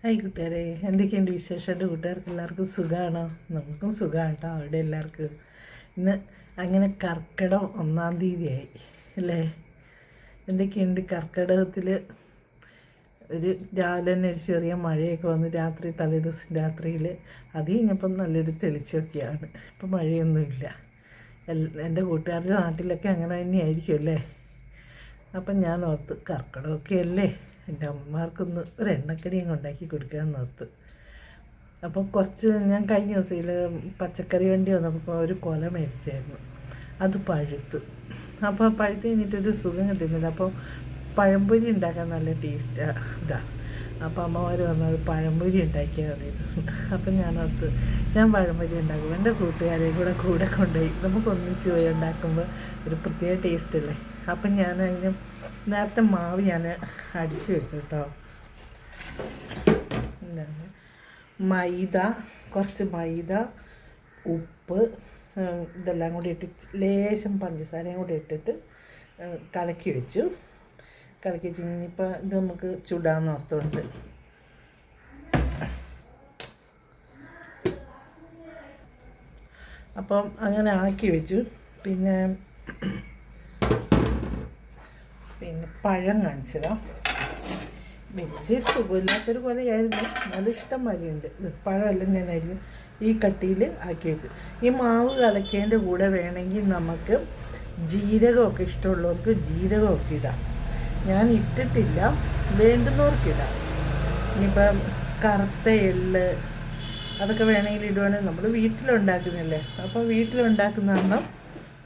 Hi കൂട്ടുകാരെ, എന്തൊക്കെയുണ്ട് വിശേഷം? എൻ്റെ കൂട്ടുകാർക്ക് എല്ലാവർക്കും സുഖമാണോ? നമുക്കും സുഖമാണ് കേട്ടോ. അവിടെ എല്ലാവർക്കും ഇന്ന് അങ്ങനെ കർക്കിടകം 1-ാം തീയതിയായി അല്ലേ? എന്തൊക്കെയുണ്ട് കർക്കിടകത്തിൽ? രാവിലെ തന്നെ ഒരു ചെറിയ മഴയൊക്കെ വന്ന് തലേദിവസം രാത്രിയിൽ അത് കഴിഞ്ഞപ്പം നല്ലൊരു തെളിച്ചൊക്കെയാണ്. ഇപ്പം മഴയൊന്നുമില്ല. എൻ്റെ കൂട്ടുകാരുടെ നാട്ടിലൊക്കെ അങ്ങനെ തന്നെയായിരിക്കും അല്ലേ? അപ്പം ഞാൻ ഓർത്ത് കർക്കിടകമൊക്കെ അല്ലേ, എൻ്റെ അമ്മമാർക്കൊന്ന് ഒരു എണ്ണക്കടിയും ഉണ്ടാക്കി കൊടുക്കാമെന്ന് ഓർത്ത്. അപ്പോൾ ഞാൻ കഴിഞ്ഞ ദിവസത്തിൽ പച്ചക്കറി വണ്ടി വന്നപ്പോൾ ഒരു കൊല മേടിച്ചായിരുന്നു. അത് പഴുത്തു. അപ്പോൾ പഴുത്ത് കഴിഞ്ഞിട്ടൊരു സുഖം കിട്ടുന്നില്ല. അപ്പോൾ പഴംപൊരി ഉണ്ടാക്കാൻ നല്ല ടേസ്റ്റാണ് ഇതാണ്. അപ്പോൾ അമ്മമാർ വന്നത് പഴംപൊരി ഉണ്ടാക്കിയാൽ മതി. അപ്പം ഞാൻ പഴംപൊരി ഉണ്ടാക്കും. എൻ്റെ കൂട്ടുകാരെയും കൂടെ കൊണ്ടുപോയി നമുക്ക് ഒന്നിച്ച് പോയി ഉണ്ടാക്കുമ്പോൾ ഒരു പ്രത്യേക ടേസ്റ്റ് അല്ലേ. അപ്പം അതിന് നേരത്തെ മാവ് ഞാൻ അടിച്ചു വെച്ചു കേട്ടോ. കുറച്ച് മൈദ, ഉപ്പ് ഇതെല്ലാം കൂടി ഇട്ട് ലേശം പഞ്ചസാരയും കൂടി ഇട്ടിട്ട് കലക്കി വെച്ചു. ഇനിയിപ്പോൾ ഇത് നമുക്ക് ചുടാന്ന് ഓർത്തുണ്ട്. അപ്പം അങ്ങനെ ആക്കി വെച്ചു. പിന്നെ പഴം കാണിച്ചതാ. വലിയ സുഖമില്ലാത്തൊരു കൊലയായിരുന്നു, നല്ല ഇഷ്ടം മതിയുണ്ട്. പഴമെല്ലാം ഞാനായിരുന്നു ഈ കട്ടിയിൽ ആക്കി വെച്ചു. ഈ മാവ് കലക്കേൻ്റെ കൂടെ വേണമെങ്കിൽ നമുക്ക് ജീരകമൊക്കെ ഇഷ്ടമുള്ളവർക്ക് ജീരകമൊക്കെ ഇടാം. ഞാൻ ഇട്ടിട്ടില്ല, വേണ്ടുന്നവർക്കിടാം. ഇനിയിപ്പം കറുത്ത എള്ള് അതൊക്കെ വേണമെങ്കിൽ ഇടുവാണെങ്കിൽ നമ്മൾ വീട്ടിലുണ്ടാക്കുന്നില്ലേ, അപ്പോൾ വീട്ടിലുണ്ടാക്കുന്ന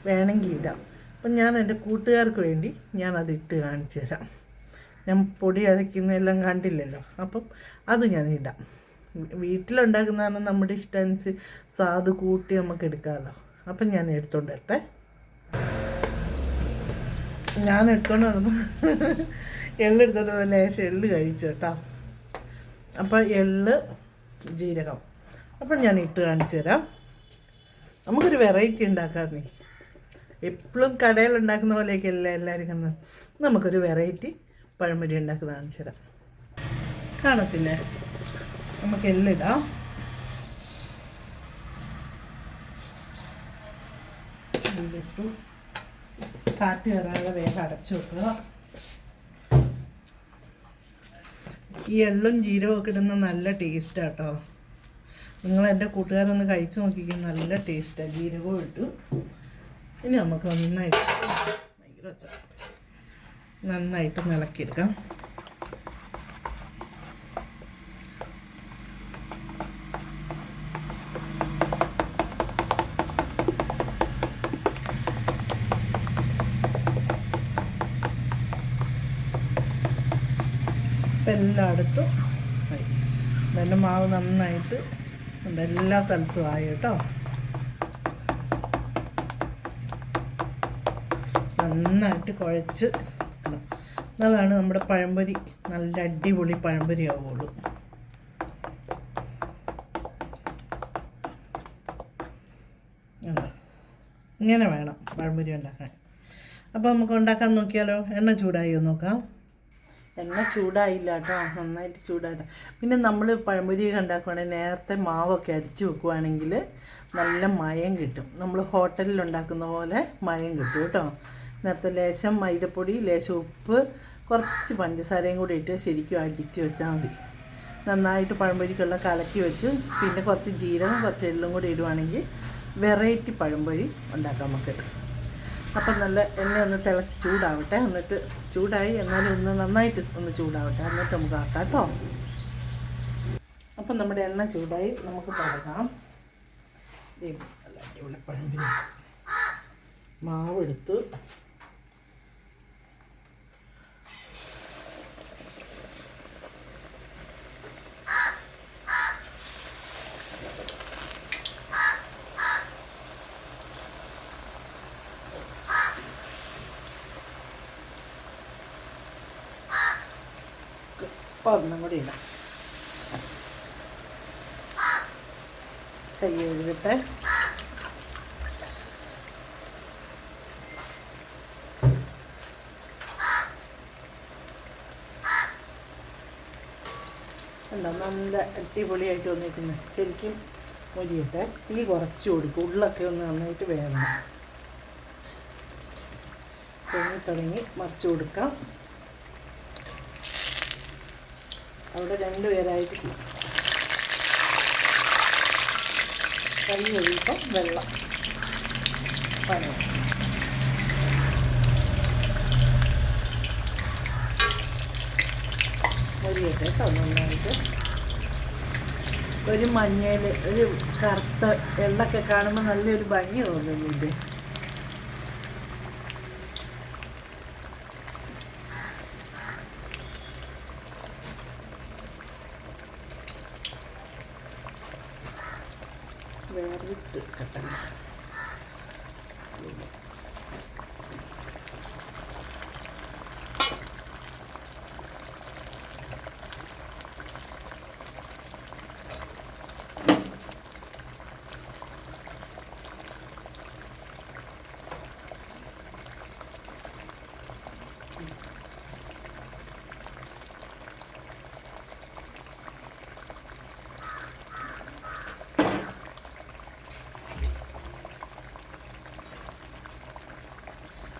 വേണമെങ്കിൽ ഇടാം. അപ്പം ഞാൻ എൻ്റെ കൂട്ടുകാർക്ക് വേണ്ടി ഞാനത് ഇട്ട് കാണിച്ചു തരാം. ഞാൻ പൊടി അരയ്ക്കുന്നതെല്ലാം കണ്ടില്ലല്ലോ, അപ്പം അത് ഞാൻ ഇടാം. വീട്ടിലുണ്ടാക്കുന്നതാണ് നമ്മുടെ ഇഷ്ടമനുസരിച്ച് സാധു കൂട്ടി നമുക്ക് എടുക്കാമല്ലോ. അപ്പം ഞാൻ എടുത്തോണ്ട് വരട്ടെ. ഞാൻ എടുത്തോണ്ട് വന്നപ്പോൾ എള്ളെടുത്തോണ്ട് വന്ന ലേശം എള്ള് കഴിച്ചു കേട്ടോ. അപ്പം എള്ള്, ജീരകം അപ്പം ഞാൻ ഇട്ട് കാണിച്ചു തരാം. നമുക്കൊരു വെറൈറ്റി ഉണ്ടാക്കാമെന്നേ. എപ്പോഴും കടയിലുണ്ടാക്കുന്ന പോലെയൊക്കെ അല്ല എല്ലാവരും കാണുന്നത്. നമുക്കൊരു വെറൈറ്റി പഴംപൊരി ഉണ്ടാക്കുന്ന കാണിച്ചു തരാം. കാണത്തില്ലേ? നമുക്ക് എള്ളിടാം. എള്ളിട്ടു. കാറ്റ് കയറാതെ വേഗം അടച്ചു വെക്കുക. ഈ എള്ളും ജീരകവും ഒക്കെ ഇടുന്ന നല്ല ടേസ്റ്റാണ് കേട്ടോ. നിങ്ങൾ എൻ്റെ കൂട്ടുകാരൊന്ന് കഴിച്ചു നോക്കിക്കും, നല്ല ടേസ്റ്റാണ്. ജീരകവും ഇട്ടു. ഇനി നമുക്ക് നന്നായിട്ട് ഇളക്കിയെടുക്കാം. ഇപ്പം എല്ലായിടത്തും നല്ല മാവ് നന്നായിട്ട് എല്ലാ സ്ഥലത്തും ആയി കേട്ടോ. നന്നായിട്ട് കുഴച്ച് നല്ലതാണ് നമ്മുടെ പഴംപൊരി. നല്ല അടിപൊളി പഴംപൊരി ആവുള്ളൂ. ഇങ്ങനെ വേണം പഴംപൊരി ഉണ്ടാക്കാൻ. അപ്പോൾ നമുക്ക് ഉണ്ടാക്കാൻ നോക്കിയാലോ? എണ്ണ ചൂടായോ നോക്കാം. എണ്ണ ചൂടായില്ല കേട്ടോ, നന്നായിട്ട് ചൂടായില്ല. പിന്നെ നമ്മൾ പഴംപൊരി ഉണ്ടാക്കുവാണെങ്കിൽ നേരത്തെ മാവൊക്കെ അടിച്ചു വെക്കുവാണെങ്കിൽ നല്ല മയം കിട്ടും. നമ്മൾ ഹോട്ടലിൽ ഉണ്ടാക്കുന്ന പോലെ മയം കിട്ടും കേട്ടോ. നേരത്തെ ലേശം മൈദപ്പൊടി, ലേശം ഉപ്പ്, കുറച്ച് പഞ്ചസാരയും കൂടി ഇട്ട് ശരിക്കും അടിച്ച് വെച്ചാൽ മതി. നന്നായിട്ട് പഴംപൊരിക്കുള്ള കലക്കി വെച്ച് പിന്നെ കുറച്ച് ജീരകം, കുറച്ച് എള്ളും കൂടി ഇടുവാണെങ്കിൽ വെറൈറ്റി പഴംപൊരി ഉണ്ടാക്കാം നമുക്ക്. അപ്പം നല്ല എണ്ണ ഒന്ന് തിളച്ച് ചൂടാവട്ടെ. എന്നിട്ട് ചൂടായി എന്നാലും നന്നായിട്ട് ചൂടാവട്ടെ, എന്നിട്ട് നമുക്ക് ആക്കാം കേട്ടോ. അപ്പം നമ്മുടെ എണ്ണ ചൂടായി, നമുക്ക് തുടങ്ങാം. നല്ല അടിപൊളി പഴംപൊരി. മാവെടുത്തു. ഒരെണ്ണം കൂടി ഇടാം. കൈ കഴുകട്ടെ. എന്താ നല്ല അടിപൊളിയായിട്ട് വന്നിരിക്കുന്നത്. ശരിക്കും മൊരിയട്ടെ. തീ കുറച്ച് കൊടുക്കും, ഉള്ളൊക്കെ ഒന്ന് നന്നായിട്ട് വേകണം. തുടങ്ങി മറിച്ച് കൊടുക്കാം. അവിടെ 2 പേരായിട്ട് കൈ കഴിയുമ്പം വെള്ളം പണയം മൊരിയട്ടെ കേട്ടോ. നന്നായിട്ട് ഒരു മഞ്ഞയിൽ ഒരു കറുത്ത എള്ളൊക്കെ കാണുമ്പോൾ നല്ലൊരു ഭംഗി തോന്നുന്നുണ്ട്. വേറിട്ട് കട്ടല്ല.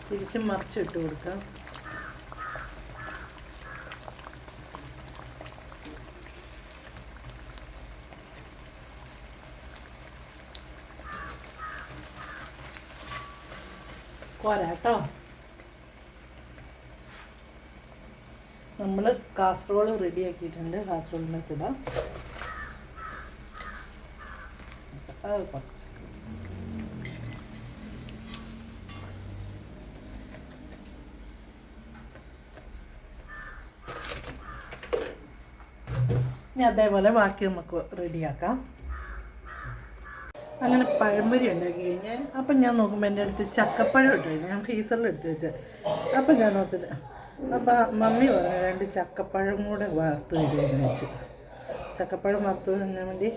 തിരിച്ചും മറിച്ചിട്ട് കൊടുക്കാം. പോരാട്ടോ. നമ്മൾ കാസറോൾ റെഡിയാക്കിയിട്ടുണ്ട്. കാസറോളിനകത്ത് ഇടാം. അത് കുറച്ച് ഇനി അതേപോലെ ബാക്കി നമുക്ക് റെഡിയാക്കാം. അങ്ങനെ പഴംപൊരി ഉണ്ടാക്കി കഴിഞ്ഞാൽ അപ്പം ഞാൻ നോക്കുമ്പോൾ എൻ്റെ അടുത്ത് ചക്കപ്പഴം ഇട്ടായിരുന്നു. ഞാൻ ഫ്രീസറിൽ എടുത്ത് വെച്ചത്. അപ്പം ഞാൻ ഓർത്തില്ല. അപ്പം മമ്മി പറഞ്ഞു 2 ചക്കപ്പഴം കൂടെ വറുത്ത് തരുമെന്ന് വെച്ചു. ചക്കപ്പഴം വറുത്ത് തന്നാൻ വേണ്ടി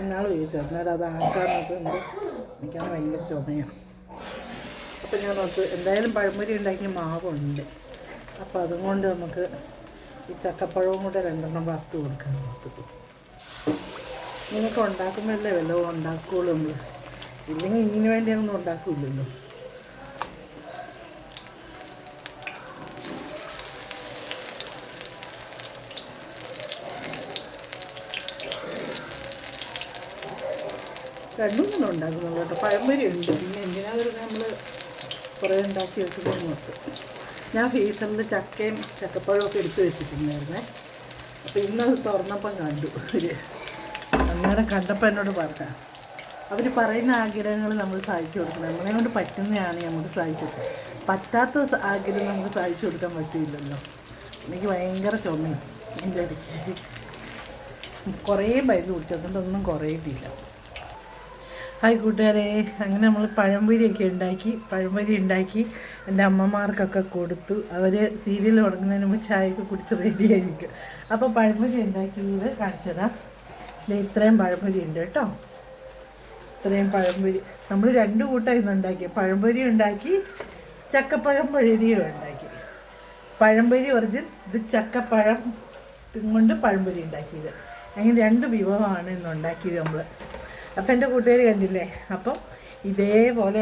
ഇന്നാൾ ചോദിച്ചു. അന്നേരം അത് ആക്കാൻ നോക്കുന്നത് എനിക്കാണ് ഭയങ്കര ചുമയാണ്. അപ്പം ഞാൻ ഓർത്ത് എന്തായാലും പഴംപൊരി ഉണ്ടാക്കിയ മാവുണ്ട്. അപ്പം അതുകൊണ്ട് നമുക്ക് ഈ ചക്കപ്പഴവും കൂടെ 2 വറുത്ത് കൊടുക്കാൻ ഓർത്തു. ഇങ്ങനെയൊക്കെ ഉണ്ടാക്കുമ്പോഴല്ലേ വല്ലതും ഉണ്ടാക്കുകയുള്ളൂ നമ്മൾ. ഇല്ലെങ്കിൽ ഇതിന് വേണ്ടി ഒന്നും ഉണ്ടാക്കില്ലല്ലോ. രണ്ടും കൂടെ ഉണ്ടാക്കുന്നുള്ളൂ കേട്ടോ. പഴംപൊരി ഉണ്ട്. പിന്നെ എന്തിനാണ് നമ്മൾ കുറേ ഉണ്ടാക്കി വെക്കുന്നത് നോക്കും. ഞാൻ ഫ്രീസറിൽ ചക്കയും ചക്കപ്പഴവും ഒക്കെ എടുത്ത് വെച്ചിട്ടുണ്ടായിരുന്നേ. അപ്പോൾ ഇന്നത് തുറന്നപ്പം കണ്ടു. അന്നേരം കണ്ടപ്പോൾ എന്നോട് പറഞ്ഞ അവർ പറയുന്ന ആഗ്രഹങ്ങൾ നമ്മൾ സാധിച്ചു കൊടുക്കണം. നമ്മളെ കൊണ്ട് പറ്റുന്നതാണ് നമുക്ക് സാധിച്ചു കൊടുക്കുക. പറ്റാത്ത ആഗ്രഹം നമുക്ക് സാധിച്ചു കൊടുക്കാൻ പറ്റില്ലല്ലോ. എനിക്ക് ഭയങ്കര ചുമയും. എൻ്റെ ഇടയ്ക്ക് കുറേ മരുന്ന് കുടിച്ചു, അതുകൊണ്ടൊന്നും കുറയില്ല. ഹായ് കൂട്ടുകാരെ, അങ്ങനെ നമ്മൾ പഴംപൊരി ഉണ്ടാക്കി എൻ്റെ അമ്മമാർക്കൊക്കെ കൊടുത്തു. അവർ സീരിയൽ തുടങ്ങുന്നതിന് മുമ്പ് ചായയൊക്കെ കുടിച്ച് റെഡി ആയിരിക്കും. അപ്പോൾ പഴംപൊരി ഉണ്ടാക്കിയത് കാണിച്ചതാ. ഇത്രയും പഴംപൊരി ഉണ്ട് കേട്ടോ. ഇത്രയും പഴംപൊരി നമ്മൾ 2 കൂട്ടമായിരുന്നു ഉണ്ടാക്കി. പഴംപൊരി ഉണ്ടാക്കി, ചക്കപ്പഴം പൊഴിയും ഉണ്ടാക്കി. പഴംപൊരി ഒറിജിൻ, ഇത് ചക്കപ്പഴം കൊണ്ട് പഴംപൊരി ഉണ്ടാക്കിയത്. അങ്ങനെ 2 വിഭവമാണ് ഇന്ന് ഉണ്ടാക്കിയത് നമ്മൾ. അപ്പം എൻ്റെ കൂട്ടുകാർ കണ്ടില്ലേ. അപ്പം ഇതേപോലെ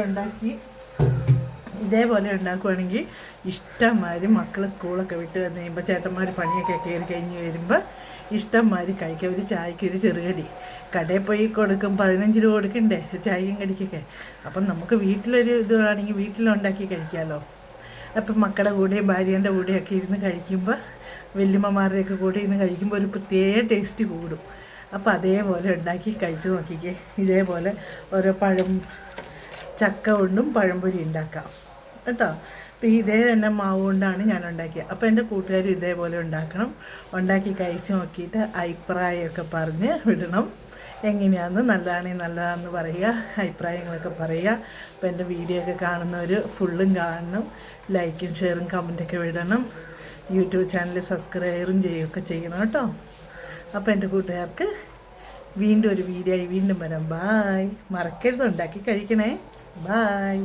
ഉണ്ടാക്കുവാണെങ്കിൽ ഇഷ്ടംമാതിരി മക്കൾ സ്കൂളൊക്കെ വിട്ട് വന്ന് കഴിയുമ്പോൾ ചേട്ടന്മാർ പണിയൊക്കെ കയറി കഴിഞ്ഞ് വരുമ്പോൾ ഇഷ്ടംമാതിരി കഴിക്കുക. ഒരു ചായക്ക് ഒരു ചെറുകടി കടയിൽ പോയി കൊടുക്കും, 15 രൂപ കൊടുക്കണ്ടേ ചായയും കടിക്കൊക്കെ. അപ്പം നമുക്ക് വീട്ടിലൊരു ഇതാണെങ്കിൽ വീട്ടിലുണ്ടാക്കി കഴിക്കാമല്ലോ. അപ്പം മക്കളുടെ കൂടെയും ഭാര്യേൻ്റെ കൂടെയൊക്കെ ഇരുന്ന് കഴിക്കുമ്പോൾ, വല്യമ്മമാരുടെയൊക്കെ കൂടെ ഇരുന്ന് കഴിക്കുമ്പോൾ ഒരു പ്രത്യേക ടേസ്റ്റ് കൂടും. അപ്പോൾ അതേപോലെ ഉണ്ടാക്കി കഴിച്ച് നോക്കിക്കേ. ഇതേപോലെ ഓരോ ചക്ക കൊണ്ടും പഴംപൊരി ഉണ്ടാക്കാം കേട്ടോ. അപ്പോൾ ഇതേ തന്നെ മാവ് കൊണ്ടാണ് ഞാൻ ഉണ്ടാക്കിയത്. അപ്പോൾ എൻ്റെ കൂട്ടുകാർ ഇതേപോലെ ഉണ്ടാക്കി കഴിച്ച് നോക്കിയിട്ട് അഭിപ്രായമൊക്കെ പറഞ്ഞ് വിടണം. എങ്ങനെയാണെന്ന്, നല്ലതാണെന്ന് പറയുക, അഭിപ്രായങ്ങളൊക്കെ പറയുക. അപ്പോൾ എൻ്റെ വീഡിയോ ഒക്കെ കാണുന്നവർ ഫുള്ളും കാണണം. ലൈക്കും ഷെയറും കമൻറ്റൊക്കെ വിടണം. യൂട്യൂബ് ചാനൽ സബ്സ്ക്രൈബും ചെയ്യുകയൊക്കെ ചെയ്യണം കേട്ടോ. അപ്പോൾ എൻ്റെ കൂട്ടുകാർക്ക് വീണ്ടും ഒരു വീഡിയോ ആയി വീണ്ടും വരാം. ബായ്. മറക്കരുത്, ഉണ്ടാക്കി കഴിക്കണേ. ബായ്.